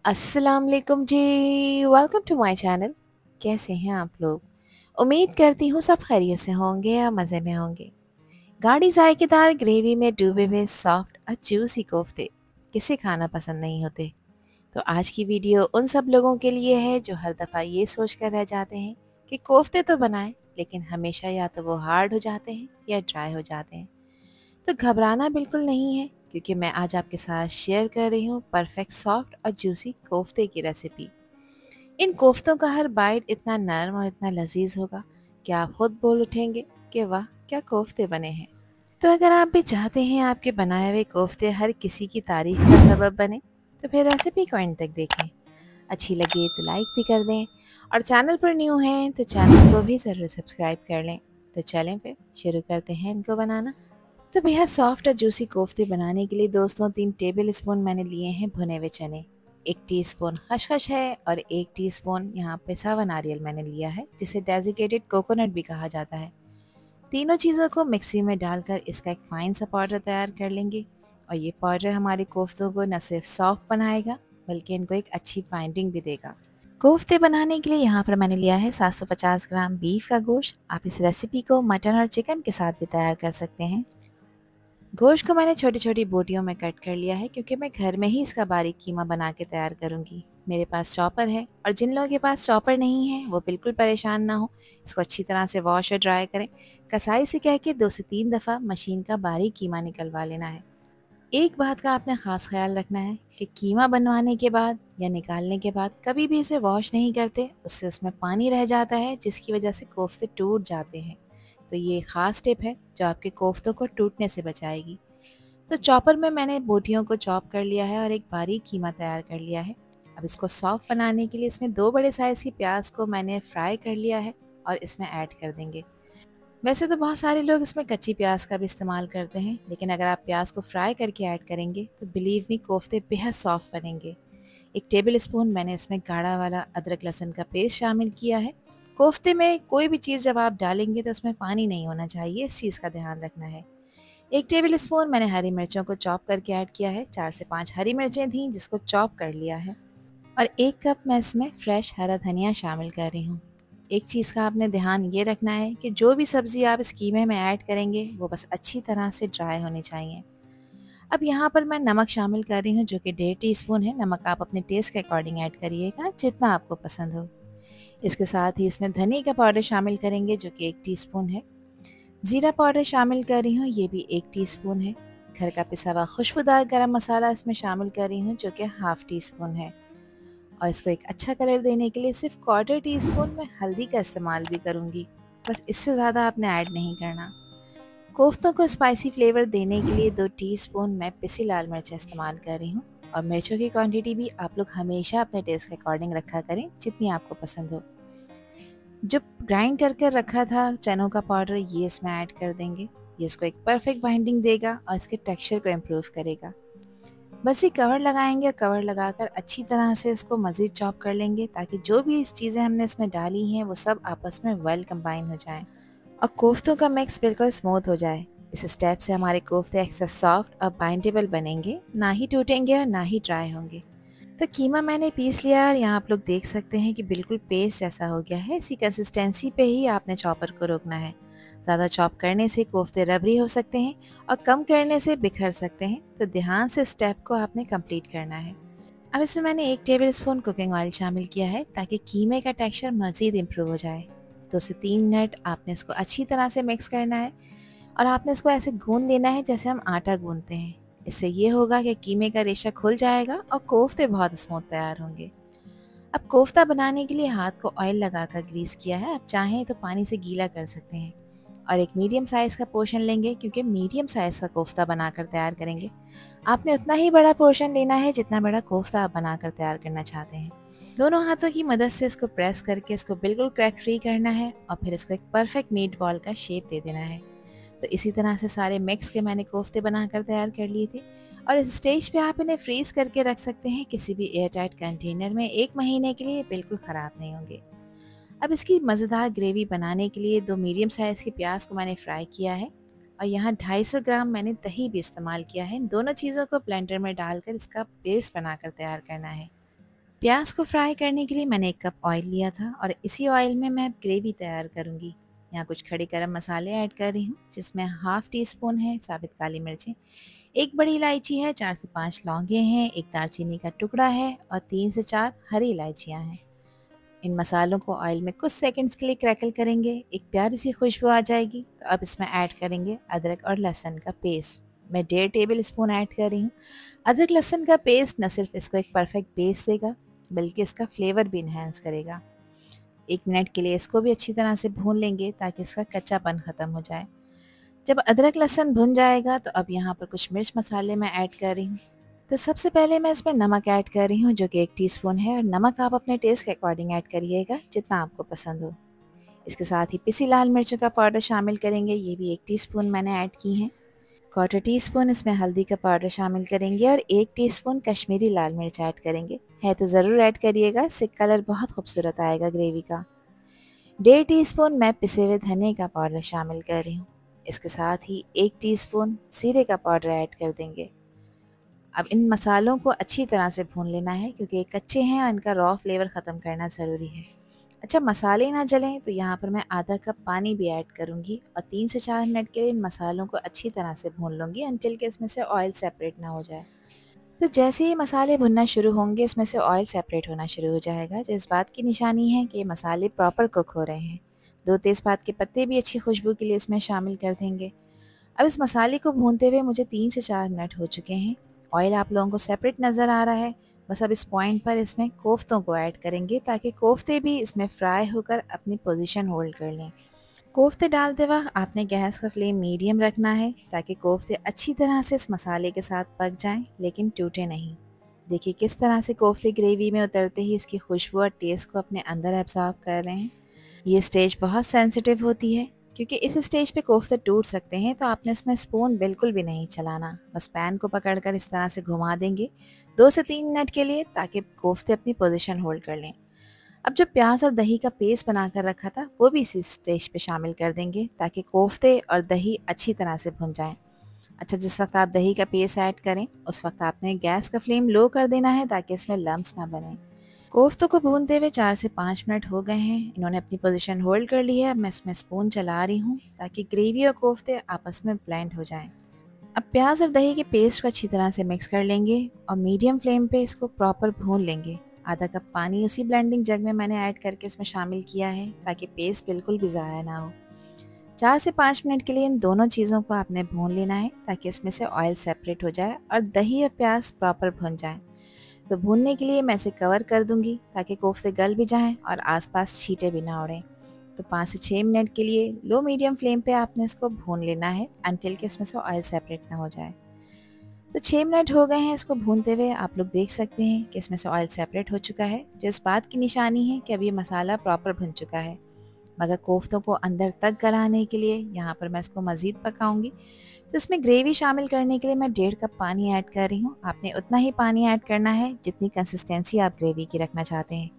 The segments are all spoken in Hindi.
अस्सलाम वालेकुम जी। Welcome to my channel. कैसे हैं आप लोग? उम्मीद करती हूँ सब खैरियत से होंगे या मज़े में होंगे। गाढ़ी जायकेदार ग्रेवी में डूबे हुए सॉफ्ट और जूसी कोफ्ते किसे खाना पसंद नहीं होते। तो आज की वीडियो उन सब लोगों के लिए है जो हर दफ़ा ये सोच कर रह जाते हैं कि कोफ्ते तो बनाएं, लेकिन हमेशा या तो वो हार्ड हो जाते हैं या ड्राई हो जाते हैं। तो घबराना बिल्कुल नहीं है, क्योंकि मैं आज आपके साथ शेयर कर रही हूँ परफेक्ट सॉफ्ट और जूसी कोफ्ते की रेसिपी। इन कोफ्तों का हर बाइट इतना नरम और इतना लजीज होगा कि आप खुद बोल उठेंगे कि वाह, क्या कोफ्ते बने हैं। तो अगर आप भी चाहते हैं आपके बनाए हुए कोफ्ते हर किसी की तारीफ का सबब बने, तो फिर रेसिपी को एंड तक देखें। अच्छी लगे तो लाइक भी कर दें, और चैनल पर न्यू हैं तो चैनल को भी ज़रूर सब्सक्राइब कर लें। तो चलें फिर शुरू करते हैं इनको बनाना। तो बेहद सॉफ्ट और जूसी कोफ्ते बनाने के लिए दोस्तों 3 टेबल स्पून मैंने लिए हैं भुने हुए चने, 1 टीस्पून खसखस है और 1 टीस्पून यहाँ पे सावा नारियल मैंने लिया है, जिसे डेजिकेटेड कोकोनट भी कहा जाता है। तीनों चीज़ों को मिक्सी में डालकर इसका एक फाइन सा पाउडर तैयार कर लेंगे, और ये पाउडर हमारे कोफ्तों को न सिर्फ सॉफ्ट बनाएगा बल्कि इनको एक अच्छी बाइंडिंग भी देगा। कोफ्ते बनाने के लिए यहाँ पर मैंने लिया है 750 ग्राम बीफ का गोश्त। आप इस रेसिपी को मटन और चिकन के साथ भी तैयार कर सकते हैं। गोश्त को मैंने छोटी छोटी बोटियों में कट कर लिया है, क्योंकि मैं घर में ही इसका बारीक कीमा बना के तैयार करूँगी। मेरे पास चॉपर है, और जिन लोगों के पास चॉपर नहीं है वो बिल्कुल परेशान ना हो। इसको अच्छी तरह से वॉश और ड्राई करें। कसाई से कह के 2 से 3 दफ़ा मशीन का बारीक कीमा निकलवा लेना है। एक बात का आपने ख़ास ख्याल रखना है कि कीमा बनवाने के बाद या निकालने के बाद कभी भी इसे वॉश नहीं करते, उससे उसमें पानी रह जाता है जिसकी वजह से कोफ्ते टूट जाते हैं। तो ये ख़ास टिप है जो आपके कोफ्तों को टूटने से बचाएगी। तो चॉपर में मैंने बोटियों को चॉप कर लिया है और एक बारीक कीमा तैयार कर लिया है। अब इसको सॉफ्ट बनाने के लिए इसमें 2 बड़े साइज़ की प्याज को मैंने फ्राई कर लिया है और इसमें ऐड कर देंगे। वैसे तो बहुत सारे लोग इसमें कच्ची प्याज का भी इस्तेमाल करते हैं, लेकिन अगर आप प्याज को फ्राई करके ऐड करेंगे तो बिलीव मी कोफ्ते बेहद सॉफ्ट बनेंगे। 1 टेबल स्पून मैंने इसमें गाढ़ा वाला अदरक लहसुन का पेस्ट शामिल किया है। कोफ्ते में कोई भी चीज़ जब आप डालेंगे तो उसमें पानी नहीं होना चाहिए, इस चीज़ का ध्यान रखना है। 1 टेबल स्पून मैंने हरी मिर्चों को चॉप करके ऐड किया है। 4 से 5 हरी मिर्चें थीं जिसको चॉप कर लिया है, और 1 कप मैं इसमें फ्रेश हरा धनिया शामिल कर रही हूँ। एक चीज़ का आपने ध्यान ये रखना है कि जो भी सब्ज़ी आप इस कीमे में ऐड करेंगे वो बस अच्छी तरह से ड्राई होनी चाहिए। अब यहाँ पर मैं नमक शामिल कर रही हूँ, जो कि 1.5 टीस्पून है। नमक आप अपने टेस्ट के अकॉर्डिंग ऐड करिएगा, जितना आपको पसंद हो। इसके साथ ही इसमें धनिया का पाउडर शामिल करेंगे, जो कि 1 टीस्पून है। ज़ीरा पाउडर शामिल कर रही हूँ, ये भी 1 टीस्पून है। घर का पिसा हुआ खुशबूदार गरम मसाला इसमें शामिल कर रही हूँ, जो कि हाफ़ टीस्पून है। और इसको एक अच्छा कलर देने के लिए सिर्फ 1/4 टीस्पून मैं हल्दी का इस्तेमाल भी करूँगी। बस इससे ज़्यादा आपने ऐड नहीं करना। कोफ्तों को स्पाइसी फ्लेवर देने के लिए 2 टीस्पून मैं पिसी लाल मिर्च इस्तेमाल कर रही हूँ। और मिर्चों की क्वांटिटी भी आप लोग हमेशा अपने टेस्ट के अकॉर्डिंग रखा करें, जितनी आपको पसंद हो। जो ग्राइंड कर कर रखा था चनों का पाउडर, ये इसमें ऐड कर देंगे। ये इसको एक परफेक्ट बाइंडिंग देगा और इसके टेक्सचर को इम्प्रूव करेगा। बस ये कवर लगाएंगे, और कवर लगाकर अच्छी तरह से इसको मज़ीद चॉप कर लेंगे, ताकि जो भी इस चीज़ें हमने इसमें डाली हैं वो सब आपस में वेल कंबाइन हो जाएं और कोफ्तों का मिक्स बिल्कुल स्मूथ हो जाए। इस स्टेप से हमारे कोफ्ते एक्स्ट्रा सॉफ्ट और बाइंडेबल बनेंगे, ना ही टूटेंगे और ना ही ड्राई होंगे। तो कीमा मैंने पीस लिया है, और यहाँ आप लोग देख सकते हैं कि बिल्कुल पेस्ट जैसा हो गया है। इसी कंसिस्टेंसी पे ही आपने चॉपर को रोकना है। ज़्यादा चॉप करने से कोफ्ते रबरी हो सकते हैं, और कम करने से बिखर सकते हैं। तो ध्यान से स्टेप को आपने कंप्लीट करना है। अब इसमें मैंने 1 टेबल स्पून कुकिंग ऑयल शामिल किया है, ताकि कीमे का टेक्सचर मज़ीद इम्प्रूव हो जाए। 2 से 3 मिनट आपने इसको अच्छी तरह से मिक्स करना है, और आपने इसको ऐसे गूंद लेना है जैसे हम आटा गूंदते हैं। इससे ये होगा कि कीमे का रेशा खुल जाएगा और कोफ्ते बहुत स्मूथ तैयार होंगे। अब कोफ्ता बनाने के लिए हाथ को ऑयल लगाकर ग्रीस किया है। आप चाहें तो पानी से गीला कर सकते हैं, और एक मीडियम साइज़ का पोर्शन लेंगे, क्योंकि मीडियम साइज़ का कोफ्ता बनाकर तैयार करेंगे। आपने उतना ही बड़ा पोर्शन लेना है जितना बड़ा कोफ्ता आप बनाकर तैयार करना चाहते हैं। दोनों हाथों की मदद से इसको प्रेस करके इसको बिल्कुल क्रैक फ्री करना है, और फिर इसको एक परफेक्ट मीट बॉल का शेप दे देना है। तो इसी तरह से सारे मिक्स के मैंने कोफ्ते बनाकर तैयार कर लिए थे, और इस स्टेज पे आप इन्हें फ्रीज़ करके रख सकते हैं किसी भी एयर टाइट कंटेनर में। 1 महीने के लिए बिल्कुल ख़राब नहीं होंगे। अब इसकी मज़ेदार ग्रेवी बनाने के लिए 2 मीडियम साइज़ की प्याज को मैंने फ्राई किया है, और यहाँ 250 ग्राम मैंने दही भी इस्तेमाल किया है। इन दोनों चीज़ों को ब्लेंडर में डालकर इसका पेस्ट बनाकर तैयार करना है। प्याज को फ्राई करने के लिए मैंने 1 कप ऑयल लिया था और इसी ऑयल में मैं ग्रेवी तैयार करूँगी। यहाँ कुछ खड़े गरम मसाले ऐड कर रही हूँ, जिसमें हाफ़ टी स्पून है साबित काली मिर्चें, 1 बड़ी इलायची है, 4 से 5 लौंगे हैं, 1 दालचीनी का टुकड़ा है और 3 से 4 हरी इलायचियाँ हैं। इन मसालों को ऑयल में कुछ सेकंड्स के लिए क्रैकल करेंगे, एक प्यारी सी खुशबू आ जाएगी तो अब इसमें ऐड करेंगे अदरक और लहसुन का पेस्ट। मैं 1.5 टेबल स्पून ऐड कर रही हूँ। अदरक लहसुन का पेस्ट न सिर्फ इसको एक परफेक्ट पेस्ट देगा, बल्कि इसका फ्लेवर भी इन्हेंस करेगा। 1 मिनट के लिए इसको भी अच्छी तरह से भून लेंगे ताकि इसका कच्चापन ख़त्म हो जाए। जब अदरक लहसुन भुन जाएगा तो अब यहाँ पर कुछ मिर्च मसाले मैं ऐड कर रही हूँ। तो सबसे पहले मैं इसमें नमक ऐड कर रही हूँ, जो कि 1 टीस्पून है और नमक आप अपने टेस्ट के अकॉर्डिंग ऐड करिएगा, जितना आपको पसंद हो। इसके साथ ही पिसी लाल मिर्चों का पाउडर शामिल करेंगे, ये भी 1 टीस्पून मैंने ऐड की हैं। 1/4 टीस्पून इसमें हल्दी का पाउडर शामिल करेंगे और 1 टीस्पून कश्मीरी लाल मिर्च ऐड करेंगे। है तो ज़रूर ऐड करिएगा, इससे कलर बहुत खूबसूरत आएगा ग्रेवी का। 1.5 टीस्पून मैं पिसे हुए धनिया का पाउडर शामिल कर रही हूँ। इसके साथ ही 1 टीस्पून जीरे का पाउडर ऐड कर देंगे। अब इन मसालों को अच्छी तरह से भून लेना है, क्योंकि ये कच्चे हैं और इनका रॉ फ्लेवर ख़त्म करना ज़रूरी है। अच्छा, मसाले ना जलें तो यहाँ पर मैं आधा कप पानी भी ऐड करूँगी और 3 से 4 मिनट के लिए इन मसालों को अच्छी तरह से भून लूँगी, अंटिल कि इसमें से ऑयल सेपरेट ना हो जाए। तो जैसे ही मसाले भुनना शुरू होंगे, इसमें से ऑयल सेपरेट होना शुरू हो जाएगा, जो इस बात की निशानी है कि मसाले प्रॉपर कुक हो रहे हैं। 2 तेज़पात के पत्ते भी अच्छी खुशबू के लिए इसमें शामिल कर देंगे। अब इस मसाले को भूनते हुए मुझे 3 से 4 मिनट हो चुके हैं। ऑयल आप लोगों को सेपरेट नज़र आ रहा है। बस अब इस पॉइंट पर इसमें कोफ्तों को ऐड करेंगे, ताकि कोफ्ते भी इसमें फ्राई होकर अपनी पोजीशन होल्ड कर लें। कोफ्ते डालते वक्त आपने गैस का फ्लेम मीडियम रखना है, ताकि कोफ्ते अच्छी तरह से इस मसाले के साथ पक जाएं, लेकिन टूटे नहीं। देखिए किस तरह से कोफ्ते ग्रेवी में उतरते ही इसकी खुशबू और टेस्ट को अपने अंदर एब्जॉर्ब कर रहे हैं। ये स्टेज बहुत सेंसिटिव होती है, क्योंकि इस स्टेज पे कोफ्ते टूट सकते हैं, तो आपने इसमें स्पून बिल्कुल भी नहीं चलाना। बस पैन को पकड़कर इस तरह से घुमा देंगे 2 से 3 मिनट के लिए, ताकि कोफ्ते अपनी पोजीशन होल्ड कर लें। अब जो प्याज और दही का पेस्ट बनाकर रखा था, वो भी इसी स्टेज पे शामिल कर देंगे, ताकि कोफ्ते और दही अच्छी तरह से भुन जाएं। अच्छा, जिस वक्त आप दही का पेस्ट ऐड करें, उस वक्त आपने गैस का फ्लेम लो कर देना है, ताकि इसमें लम्स ना बने। कोफ्तों को भूनते हुए 4 से 5 मिनट हो गए हैं। इन्होंने अपनी पोजीशन होल्ड कर ली है। अब मैं इसमें स्पून चला रही हूँ, ताकि ग्रेवी और कोफ्ते आपस में ब्लेंड हो जाएं। अब प्याज और दही के पेस्ट को अच्छी तरह से मिक्स कर लेंगे और मीडियम फ्लेम पे इसको प्रॉपर भून लेंगे। आधा कप पानी उसी ब्लेंडिंग जग में मैंने ऐड करके इसमें शामिल किया है, ताकि पेस्ट बिल्कुल भी ज़ाया ना हो। 4 से 5 मिनट के लिए इन दोनों चीज़ों को आपने भून लेना है, ताकि इसमें से ऑयल सेपरेट हो जाए और दही और प्याज प्रॉपर भुन जाएं। तो भूनने के लिए मैं इसे कवर कर दूंगी, ताकि कोफ्ते गल भी जाएं और आसपास छींटे भी ना उड़ें। तो 5 से 6 मिनट के लिए लो मीडियम फ्लेम पे आपने इसको भून लेना है, अंटिल कि इसमें से ऑयल सेपरेट ना हो जाए। तो 6 मिनट हो गए हैं इसको भूनते हुए। आप लोग देख सकते हैं कि इसमें से ऑयल सेपरेट हो चुका है, जो इस बात की निशानी है कि अब ये मसाला प्रॉपर भुन चुका है। मगर कोफ्तों को अंदर तक गलाने के लिए यहाँ पर मैं इसको मज़ीद पकाऊंगी। तो इसमें ग्रेवी शामिल करने के लिए मैं 1.5 कप पानी ऐड कर रही हूँ। आपने उतना ही पानी ऐड करना है जितनी कंसिस्टेंसी आप ग्रेवी की रखना चाहते हैं।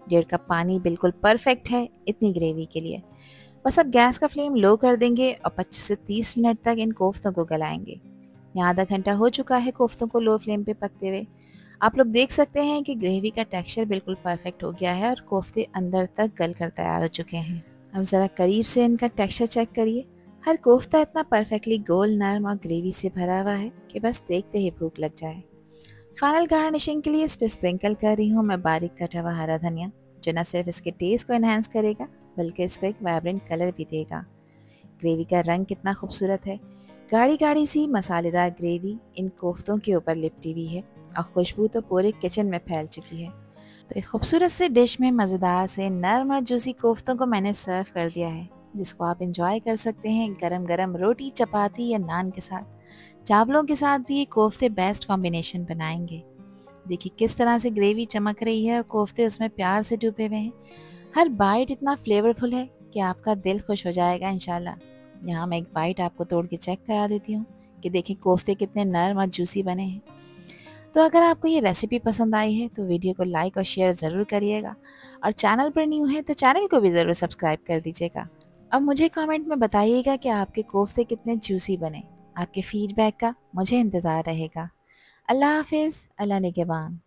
1.5 कप पानी बिल्कुल परफेक्ट है इतनी ग्रेवी के लिए। बस अब गैस का फ्लेम लो कर देंगे और 25 से 30 मिनट तक इन कोफ्तों को गलाएंगे। यहाँ आधा घंटा हो चुका है कोफ्तों को लो फ्लेम पे पकते हुए। आप लोग देख सकते हैं कि ग्रेवी का टेक्सचर बिल्कुल परफेक्ट हो गया है और कोफ्ते अंदर तक गल कर तैयार हो चुके हैं। अब ज़रा करीब से इनका टेक्सचर चेक करिए। हर कोफ्ता इतना परफेक्टली गोल, नरम और ग्रेवी से भरा हुआ है कि बस देखते ही भूख लग जाए। फाइनल गार्निशिंग के लिए इस पर स्प्रिंकल कर रही हूँ मैं बारीक कटा हुआ हरा धनिया, जो न सिर्फ इसके टेस्ट को एनहांस करेगा, बल्कि इसको एक वाइब्रेंट कलर भी देगा। ग्रेवी का रंग कितना खूबसूरत है। गाढ़ी गाढ़ी सी मसालेदार ग्रेवी इन कोफ्तों के ऊपर लिपटी हुई है और खुशबू तो पूरे किचन में फैल चुकी है। तो एक खूबसूरत से डिश में मज़ेदार से नरम और जूसी कोफ्तों को मैंने सर्व कर दिया है, जिसको आप इंजॉय कर सकते हैं गरम गरम रोटी, चपाती या नान के साथ। चावलों के साथ भी ये कोफ्ते बेस्ट कॉम्बिनेशन बनाएंगे। देखिए किस तरह से ग्रेवी चमक रही है और कोफ्ते उसमें प्यार से डूबे हुए हैं। हर बाइट इतना फ्लेवरफुल है कि आपका दिल खुश हो जाएगा इंशाल्लाह। यहाँ मैं एक बाइट आपको तोड़ के चेक करा देती हूँ कि देखिए कोफ्ते कितने नरम और जूसी बने हैं। तो अगर आपको ये रेसिपी पसंद आई है तो वीडियो को लाइक और शेयर ज़रूर करिएगा, और चैनल पर न्यू है तो चैनल को भी ज़रूर सब्सक्राइब कर दीजिएगा। अब मुझे कमेंट में बताइएगा कि आपके कोफ्ते कितने जूसी बने। आपके फीडबैक का मुझे इंतज़ार रहेगा। अल्लाह हाफिज़, अल्लाह निगहबान।